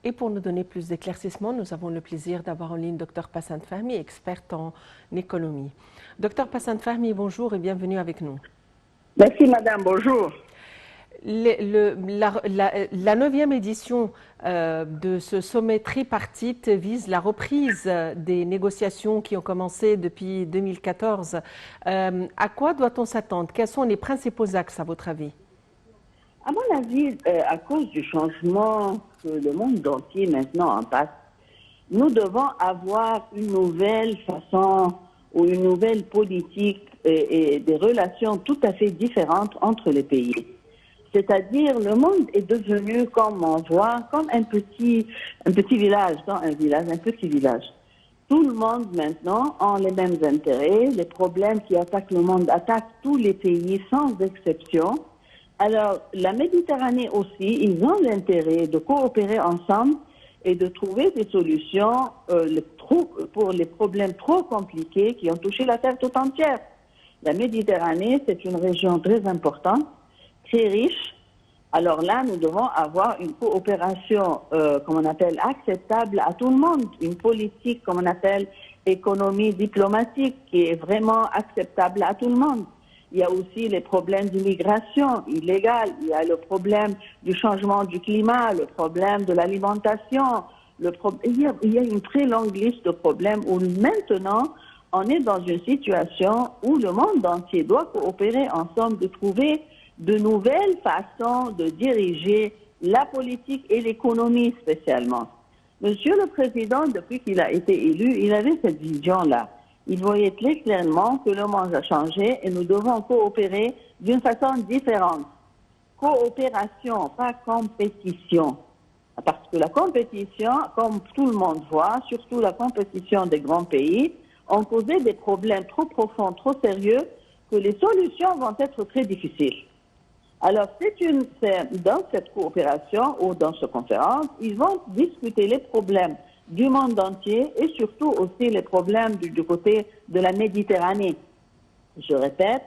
Et pour nous donner plus d'éclaircissements, nous avons le plaisir d'avoir en ligne Dr Passant Fahmy, experte en économie. Dr Passant Fahmy, bonjour et bienvenue avec nous. Merci madame, bonjour. La 9e édition de ce sommet tripartite vise la reprise des négociations qui ont commencé depuis 2014. À quoi doit-on s'attendre? Quels sont les principaux axes à votre avis? À mon avis, à cause du changement que le monde entier maintenant en passe, nous devons avoir une nouvelle façon ou une nouvelle politique et des relations tout à fait différentes entre les pays. C'est-à-dire, le monde est devenu, comme on voit, comme un petit village, un petit village. Tout le monde maintenant a les mêmes intérêts, les problèmes qui attaquent le monde attaquent tous les pays sans exception. Alors, la Méditerranée aussi, ils ont l'intérêt de coopérer ensemble et de trouver des solutions pour les problèmes trop compliqués qui ont touché la Terre tout entière. La Méditerranée, c'est une région très importante, très riche. Alors là, nous devons avoir une coopération, comme on appelle, acceptable à tout le monde, une politique, comme on appelle, économie diplomatique, qui est vraiment acceptable à tout le monde. Il y a aussi les problèmes d'immigration illégale, il y a le problème du changement du climat, le problème de l'alimentation. Il y a une très longue liste de problèmes où maintenant, on est dans une situation où le monde entier doit coopérer ensemble, de trouver de nouvelles façons de diriger la politique et l'économie spécialement. Monsieur le Président, depuis qu'il a été élu, il avait cette vision-là. Il voyait très clairement que le monde a changé et nous devons coopérer d'une façon différente. Coopération, pas compétition. Parce que la compétition, comme tout le monde voit, surtout la compétition des grands pays, ont causé des problèmes trop profonds, trop sérieux, que les solutions vont être très difficiles. Alors, dans cette coopération ou dans cette conférence, ils vont discuter les problèmes du monde entier et surtout aussi les problèmes du côté de la Méditerranée. Je répète,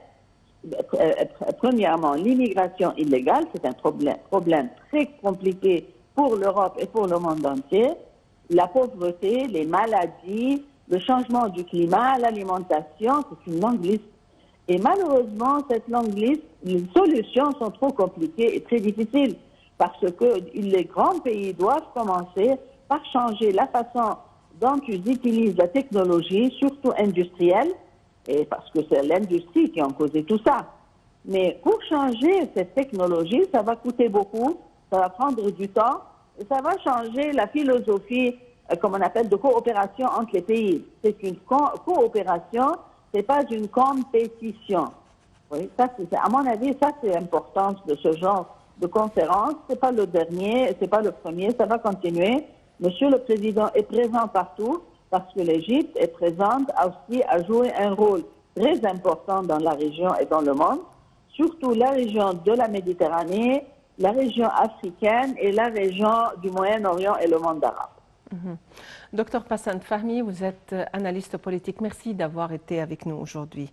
premièrement, l'immigration illégale, c'est un problème très compliqué pour l'Europe et pour le monde entier. La pauvreté, les maladies, le changement du climat, l'alimentation, c'est une longue liste. Et malheureusement, cette longue liste, les solutions sont trop compliquées et très difficiles parce que les grands pays doivent commencer par changer la façon dont ils utilisent la technologie, surtout industrielle, et parce que c'est l'industrie qui a causé tout ça. Mais pour changer cette technologie, ça va coûter beaucoup, ça va prendre du temps, et ça va changer la philosophie, comme on appelle, de coopération entre les pays. C'est une coopération, c'est pas une compétition. Oui, ça, à mon avis, ça c'est l'importance de ce genre de conférence. C'est pas le dernier, c'est pas le premier, ça va continuer. Monsieur le Président est présent partout parce que l'Égypte est présente aussi à jouer un rôle très important dans la région et dans le monde, surtout la région de la Méditerranée, la région africaine et la région du Moyen-Orient et le monde arabe. Dr Passant Fahmy, vous êtes analyste politique. Merci d'avoir été avec nous aujourd'hui.